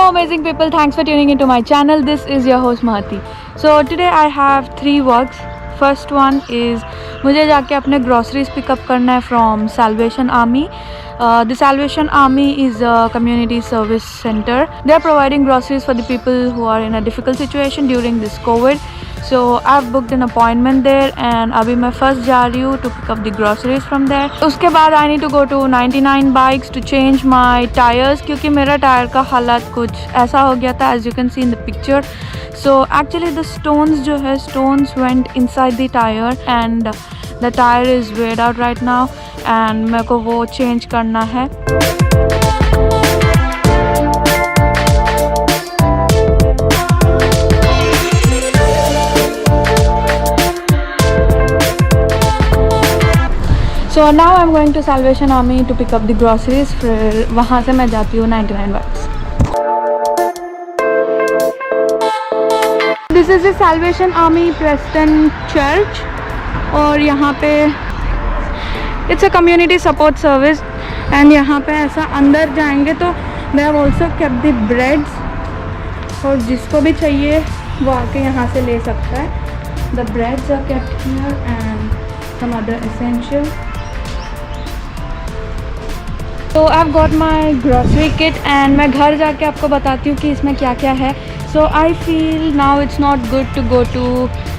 Hello amazing people, thanks for tuning into my channel. This is your host Mahati. So today I have 3 works. First one is मुझे जाके अपने groceries pick up करना है from Salvation Army. The Salvation Army is a community service center. They are providing groceries for the people who are in a difficult situation during this COVID. So I've booked an appointment there and अभी मैं first जा रही हूँ to pick up the groceries from there. उसके बाद I need to go to 99 bikes to change my tires क्योंकि मेरा tyre का हालत कुछ ऐसा हो गया था as you can see in the picture. So actually the stones went inside the tire and the tire is weared out right now and मेरे को वो change करना है. So now I'm going to Salvation Army to pick up the groceries. फिर वहाँ से मैं जाती हूँ 99 bikes. This is the Salvation Army Preston Church और यहाँ पे it's a community support service and यहाँ पे ऐसा अंदर जाएंगे तो they have also kept the breads और जिसको भी चाहिए वो आके यहाँ से ले सकता है. The breads are kept here and some other essentials. तो I've got my grocery kit and मैं घर जाके आपको बताती हूँ कि इसमें क्या क्या है. So I feel now it's not good to go to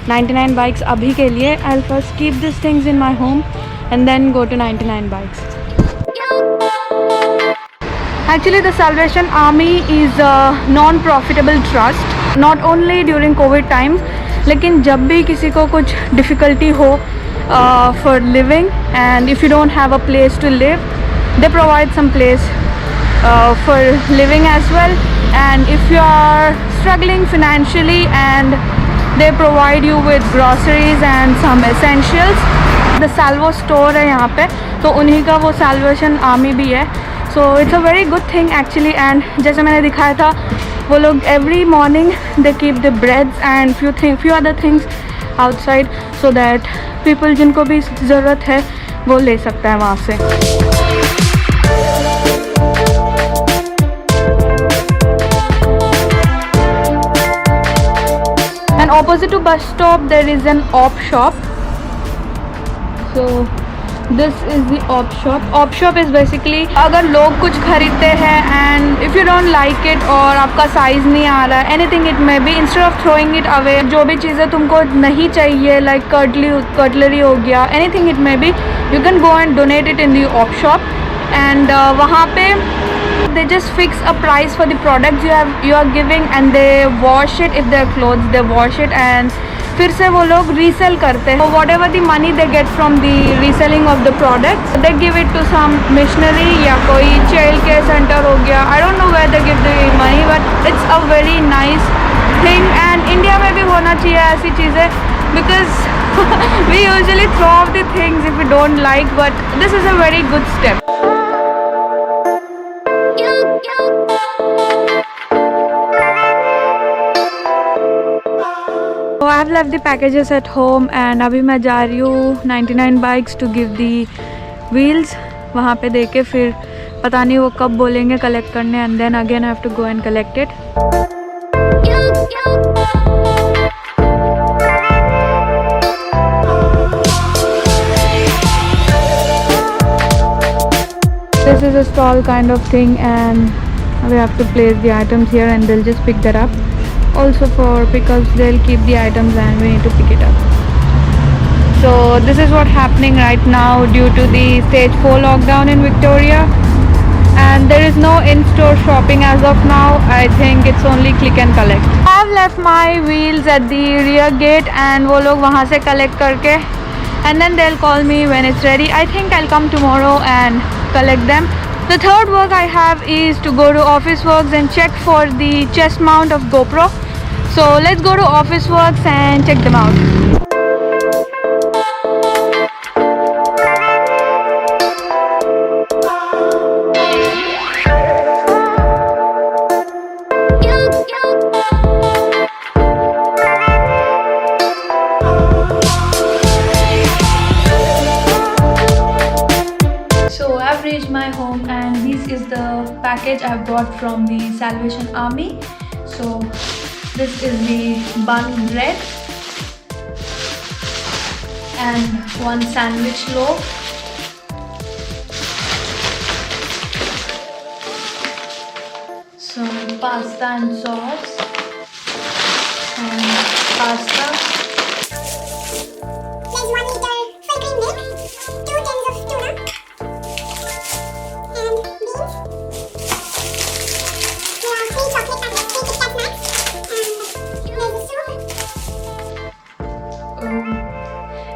99 bikes अभी के लिए. I'll first keep these things in my home and then go to 99 bikes. Actually the Salvation Army is a non-profitable trust. Not only during COVID times लेकिन जब भी किसी को कुछ difficulty हो for living and if you don't have a place to live, they provide some place for living as well. And if you are struggling financially and they provide you with groceries and some essentials. The Salvo store है यहाँ पे तो उन्हीं का वो Salvation Army भी है. So it's a very good thing actually. And जैसे मैंने दिखाया था वो लोग every morning they keep the breads and few other things outside so that people जिनको भी ज़रूरत है वो ले सकता है वहाँ से. And opposite to bus stop there is an op shop. So this is the op shop. Op shop is basically अगर लोग कुछ खरीदते हैं and if you don't like it और आपका size नहीं आ रहा है anything it may be, instead of throwing it away, जो भी चीज़ें तुमको नहीं चाहिए like cutlery हो गया, anything it may be, you can go and donate it in the op shop. And वहाँ पे they just fix a price for the products you are giving and they wash it. If they're clothes they wash it and फिर से वो लोग resell करते हैं. Whatever the money they get from the reselling of the products they give it to some missionary या कोई child care center हो गया. I don't know where they give the money but it's a very nice thing and India में भी होना चाहिए ऐसी चीज़ें because we usually throw out the things if we don't like, but this is a very good step. So I've left the packages at home and अभी मैं जा रही हूँ 99 bikes to give the wheels. वहाँ पे दे के फिर पता नहीं वो कब बोलेंगे collect करने and then again I have to go and collect it. This is a stall kind of thing and we have to place the items here and they'll just pick that up. Also for pickups they'll keep the items and we need to pick it up. So this is what's happening right now due to the stage 4 lockdown in Victoria and there is no in-store shopping as of now. I think it's only click and collect. I have left my wheels at the rear gate and वो लोग वहाँ से collect करके and then they'll call me when it's ready. I think I'll come tomorrow and collect them. The third work I have is to go to Officeworks and check for the chest mount of GoPro. So let's go to Officeworks and check them out. have reached my home and this is the package I've got from the Salvation Army. So this is the bun bread and one sandwich loaf, some pasta and sauce and pasta. There's 1 liter full cream milk, 2 tins of tuna, and beans. There are 3 chocolate packets, 3 Kit Kat snacks, and there's a soup.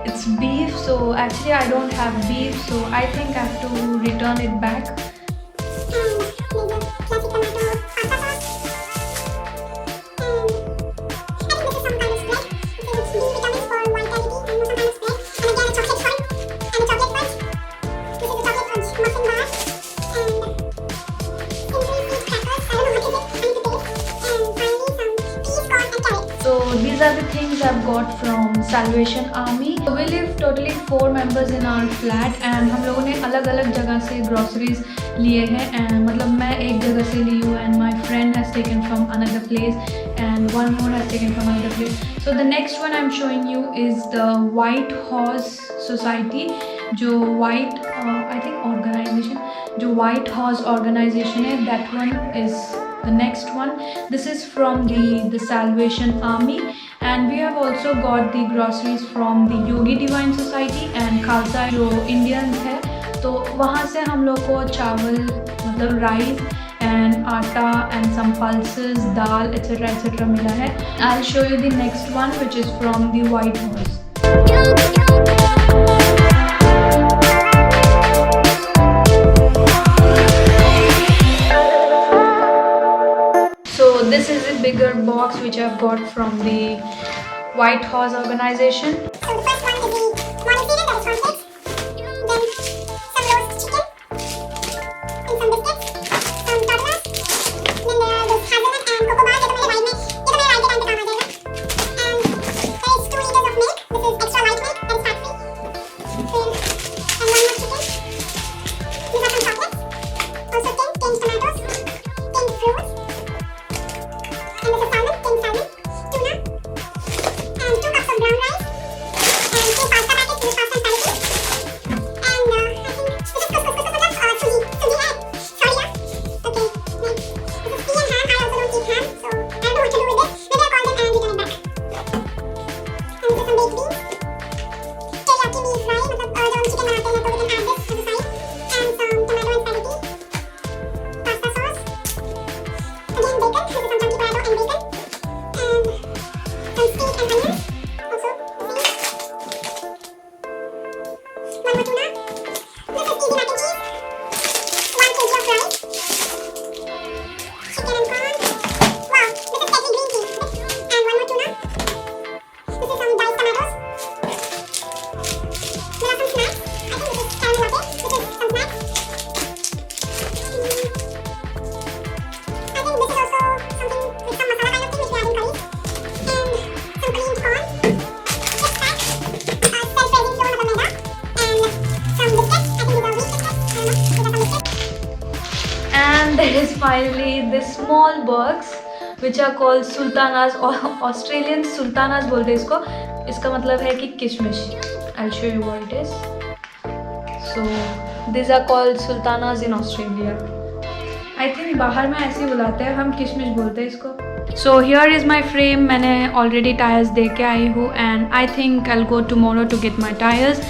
It's beef, so actually I don't have beef, so I think I have to return it back. So these are the things I've got from Salvation Army. So we live totally 4 members in our flat and हम लोगों ने अलग अलग जगह से groceries लिए हैं and मतलब मैं एक जगह से ली हूँ and my friend has taken from another place and one more has taken from another place. So the next one I'm showing you is the White Horse Society, जो White I think organization, जो White Horse organization है, that one is the next one. This is from the Salvation Army and we have also got the groceries from the Yogi Divine Society and Khalsa जो Indians है, तो वहाँ से हम लोग को चावल मतलब राइस and आटा and some pulses, dal etc मिला है. I'll show you the next one which is from the White Horse. So this is a bigger box which I've got from the White Horse organization. So the first one is the morning cereal, that is cornflakes. Then some roast chicken and some biscuits, some tortillas. Then there are those hazelnut and cocoa bars. ये तो मेरे भाई में काम आ जाएगा. And there is 2 liters of milk. This is extra light milk and fat free. Then and one more chicken. These are some chocolates. Also tinned tomatoes, tinned fruits. And this is salmon, tinned salmon, tuna, and 2 cups of brown rice, and 3 pasta packets, this is pasta and spaghetti. And I think this is suji hai, sorry yeah. Okay, next. This is tea and ham. I also don't eat ham, so I don't know what to do with this. Maybe I'll call them and return it back. And this is some baked beans, teriyaki beef fry, मतलब जब हम chicken बनाते हैं तो we can add this as a side, and some tomato and spaghetti, pasta sauce, again bacon, this is some chunky potato and bacon, and some steak and onions, also the same. One more tuna. This is easy mac and cheese. 1 kg of rice. Chicken and corn. Wow, this is Tetley green tea. And one more tuna. This is some diced tomatoes. There are some snacks. I think this is caramel latte. This is some snacks. I think this is also something with some masala kind of thing which we add in curries. And some cleaned corn. Chips pack. Self-raising flour, मतलब मैदा. And some biscuits. I think these are wheat biscuits. I don't know. These are some biscuits. And there is finally this small box which are called sultanas or Australian sultanas बोलते हैं इसको. इसका मतलब है कि किशमिश. I'll show you what it is. So these are called sultanas in Australia. I think बाहर में ऐसे ही बुलाते हैं, हम किशमिश बोलते हैं इसको. So here is my frame. मैंने already tires दे के आई हूँ and I think I'll go tomorrow to get my tires.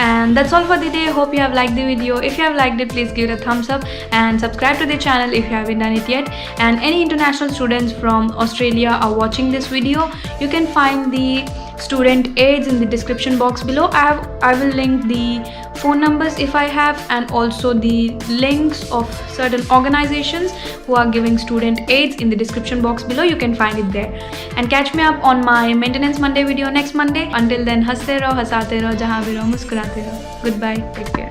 And that's all for the day. Hope you have liked the video. If you have liked it, please give it a thumbs up and subscribe to the channel if you haven't done it yet. And any international students from Australia are watching this video, you can find the student aids in the description box below. I will link the phone numbers if I have, and also the links of certain organizations who are giving student aids in the description box below. You can find it there. And catch me up on my Maintenance Monday video next Monday. Until then, हंसते रहो, हंसाते रहो, जहाँ भी रहो, मुस्कुराते रहो. Goodbye. Take care.